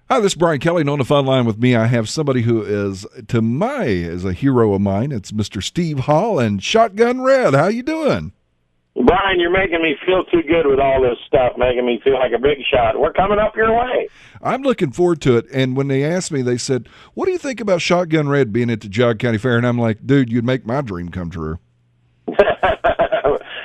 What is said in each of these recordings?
Hi, this is Brian Kelly. And on the phone line with me, I have somebody who is, is a hero of mine. It's Mr. Steve Hall and Shotgun Red. How you doing? Brian, you're making me feel too good with all this stuff, making me feel like a big shot. We're coming up your way. I'm looking forward to it. And when they asked me, they said, what do you think about Shotgun Red being at the Geauga County Fair? And I'm like, dude, you'd make my dream come true.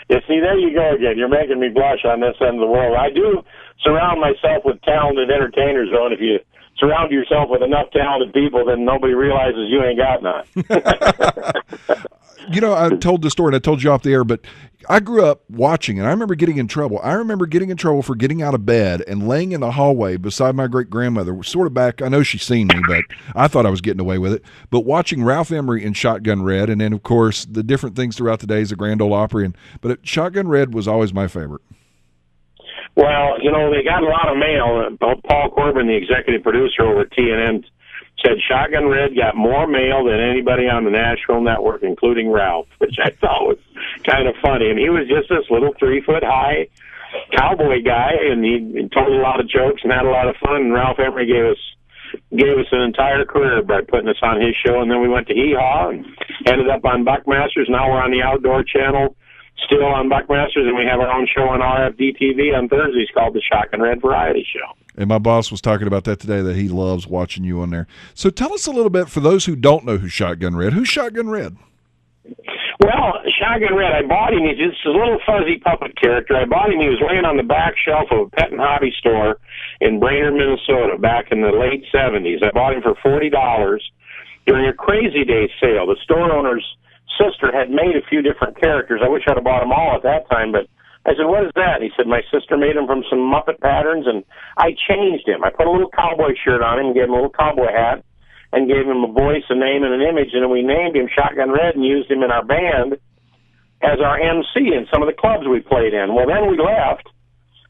You see, there you go again. You're making me blush on this end of the world. I do surround myself with talented entertainers, though, and if you surround yourself with enough talented people, then nobody realizes you ain't got none. You know, I told the story, and I told you off the air, but I grew up watching, and I remember getting in trouble. I remember getting in trouble for getting out of bed and laying in the hallway beside my great-grandmother, sort of back. I know she's seen me, but I thought I was getting away with it. But watching Ralph Emery in Shotgun Red, and then, of course, the different things throughout the days of Grand Ole Opry. But Shotgun Red was always my favorite. Well, you know, they got a lot of mail. Paul Corbin, the executive producer over at TNN, said Shotgun Red got more mail than anybody on the national network, including Ralph, which I thought was kind of funny. And he was just this little 3-foot-high cowboy guy, and he told a lot of jokes and had a lot of fun. And Ralph Emery gave us an entire career by putting us on his show. And then we went to Hee Haw and ended up on Buckmasters. Now we're on the Outdoor Channel, still on Buckmasters, and we have our own show on RFD-TV on Thursdays called the Shotgun Red Variety Show. And my boss was talking about that today, that he loves watching you on there. So tell us a little bit, for those who don't know who's Shotgun Red. Who's Shotgun Red? Well, Shotgun Red, I bought him. He's just a little fuzzy puppet character. I bought him. He was laying on the back shelf of a pet and hobby store in Brainerd, Minnesota, back in the late 70s. I bought him for $40 during a Crazy Day sale. The store owner's sister had made a few different characters. I wish I'd have bought them all at that time, but I said, what is that? And he said, my sister made him from some Muppet patterns, and I changed him. I put a little cowboy shirt on him and gave him a little cowboy hat and gave him a voice, a name, and an image, and then we named him Shotgun Red and used him in our band as our MC in some of the clubs we played in. Well, then we left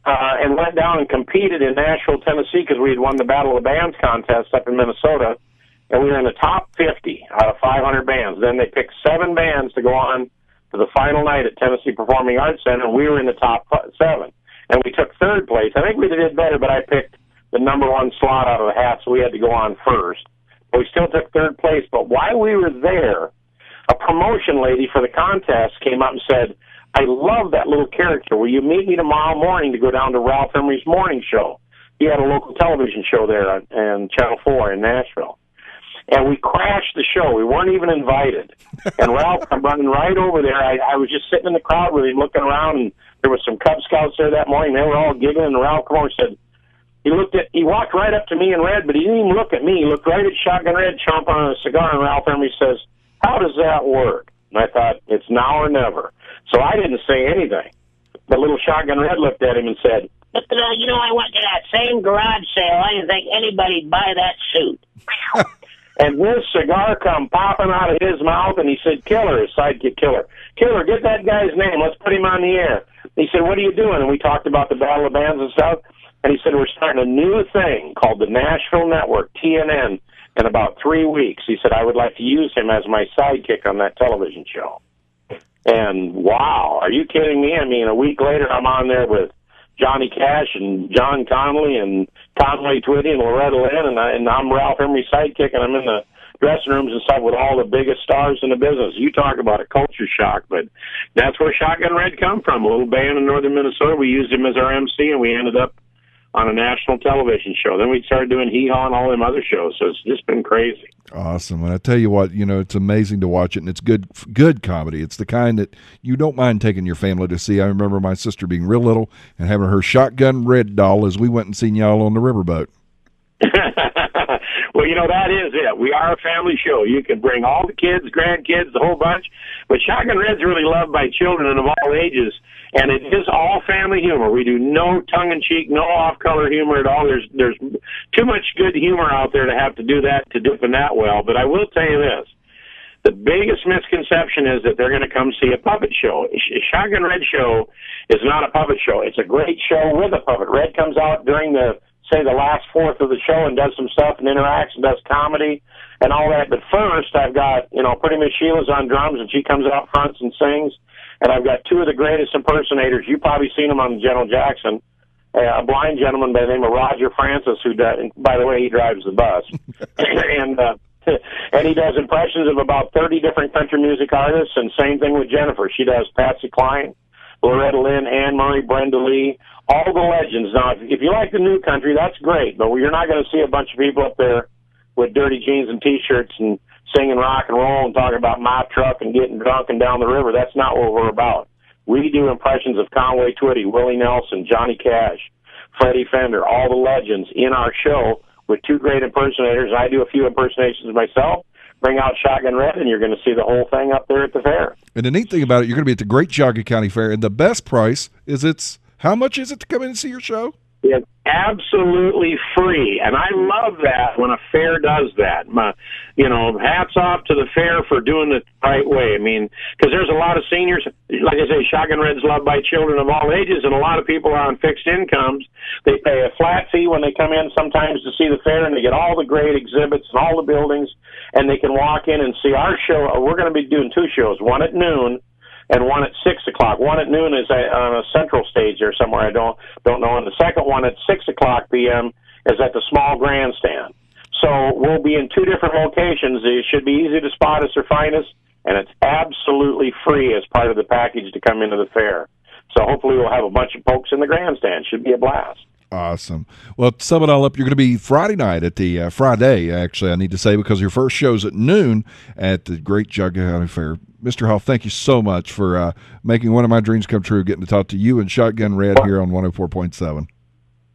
and went down and competed in Nashville, Tennessee, because we had won the Battle of the Bands contest up in Minnesota, and we were in the top 50 out of 500 bands. Then they picked 7 bands to go on to the final night at Tennessee Performing Arts Center, and we were in the top 7. And we took 3rd place. I think we did better, but I picked the number 1 slot out of the hat, so we had to go on first. But we still took 3rd place. But while we were there, a promotion lady for the contest came up and said, I love that little character. Will you meet me tomorrow morning to go down to Ralph Emery's morning show? He had a local television show there on Channel 4 in Nashville. And we crashed the show. We weren't even invited. And Ralph come running right over there. I was just sitting in the crowd with him looking around, and there was some Cub Scouts there that morning. They were all giggling, and Ralph come over and said, he walked right up to me and Red, but he didn't even look at me. He looked right at Shotgun Red chomping on a cigar, and Ralph Emery says, how does that work? And I thought, it's now or never. So I didn't say anything. But little Shotgun Red looked at him and said, but, you know, I went to that same garage sale. I didn't think anybody'd buy that suit. And this cigar come popping out of his mouth, and he said, Killer, his sidekick Killer. Killer, get that guy's name. Let's put him on the air. He said, what are you doing? And we talked about the Battle of Bands and stuff. And he said, we're starting a new thing called the Nashville Network, TNN, in about 3 weeks. He said, I would like to use him as my sidekick on that television show. And wow, are you kidding me? I mean, a week later, I'm on there with Johnny Cash and John Connolly and Conway Twitty and Loretta Lynn, and I'm Ralph Emery's sidekick, and I'm in the dressing rooms and stuff with all the biggest stars in the business. You talk about a culture shock, but that's where Shotgun Red come from, a little band in northern Minnesota. We used him as our MC, and we ended up on a national television show. Then we started doing Hee Haw and all them other shows, so it's just been crazy. Awesome. And I tell you what, you know, it's amazing to watch it, and it's good comedy. It's the kind that you don't mind taking your family to see. I remember my sister being real little and having her Shotgun Red doll as we went and seen y'all on the riverboat. Well, you know, that is it. We are a family show. You can bring all the kids, grandkids, the whole bunch. But Shotgun Red's really loved by children and of all ages, and it is all family humor. We do no tongue-in-cheek, no off-color humor at all. There's too much good humor out there to have to do that, to do it that well. But I will tell you this. The biggest misconception is that they're going to come see a puppet show. Shotgun Red show is not a puppet show. It's a great show with a puppet. Red comes out during the last fourth of the show and does some stuff and interacts and does comedy and all that. But first, I've got, Pretty Miss Sheila's on drums, and she comes out front and sings. And I've got 2 of the greatest impersonators. You've probably seen them on General Jackson. a blind gentleman by the name of Roger Francis, who does, and by the way, he drives the bus, and he does impressions of about 30 different country music artists, and same thing with Jennifer. She does Patsy Cline, Loretta Lynn, Anne Murray, Brenda Lee, all the legends. Now, if you like the new country, that's great, but you're not going to see a bunch of people up there with dirty jeans and T-shirts and singing rock and roll and talking about my truck and getting drunk and down the river. That's not what we're about. We do impressions of Conway Twitty, Willie Nelson, Johnny Cash, Freddie Fender, all the legends in our show with two great impersonators. I do a few impersonations myself. Bring out Shotgun Red, and you're going to see the whole thing up there at the fair. And the neat thing about it, you're going to be at the Great Geauga County Fair, and the best price is how much is it to come in and see your show? It's absolutely free, and I love that when a fair does that. Hats off to the fair for doing it the right way. I mean, because there's a lot of seniors, like I say, Shotgun Red's loved by children of all ages, and a lot of people are on fixed incomes. They pay a flat fee when they come in sometimes to see the fair, and they get all the great exhibits and all the buildings, and they can walk in and see our show. We're going to be doing two shows, one at noon and one at 6 o'clock. One at noon is on a central stage there somewhere. I don't know. And the second one at 6 o'clock p.m. is at the small grandstand. So we'll be in two different locations. It should be easy to spot us or find us, and it's absolutely free as part of the package to come into the fair. So hopefully we'll have a bunch of folks in the grandstand. Should be a blast. Awesome. Well, to sum it all up, you're going to be Friday night at the Friday, actually, I need to say, because your first show's at noon at the Great Geauga County Fair. Mr. Hall, thank you so much for making one of my dreams come true, getting to talk to you and Shotgun Red here on 104.7.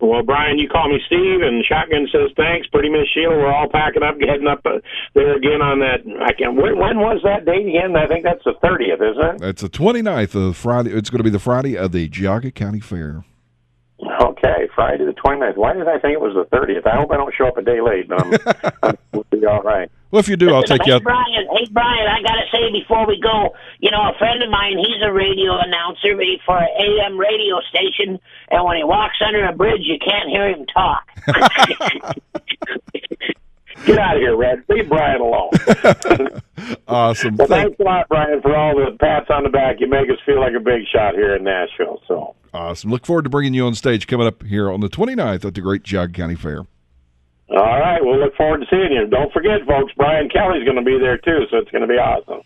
Well, Brian, you call me Steve, and Shotgun says thanks. Pretty Miss Sheila, we're all packing up, heading up there again on that. When was that date again? I think that's the 30th, isn't it? It's the 29th of Friday. It's going to be the Friday of the Geauga County Fair. Okay, Friday the 29th. Why did I think it was the 30th? I hope I don't show up a day late, but we'll be all right. Well, if you do, I'll take you out. Hey, Brian, I got to say before we go, a friend of mine, he's a radio announcer for an AM radio station, and when he walks under a bridge, you can't hear him talk. Get out of here, Red. Leave Brian alone. Awesome. Well, thanks a lot, Brian, for all the pats on the back. You make us feel like a big shot here in Nashville. So awesome. Look forward to bringing you on stage coming up here on the 29th at the Great Geauga County Fair. All right. We'll look forward to seeing you. Don't forget, folks, Brian Kelly's going to be there, too, so it's going to be awesome.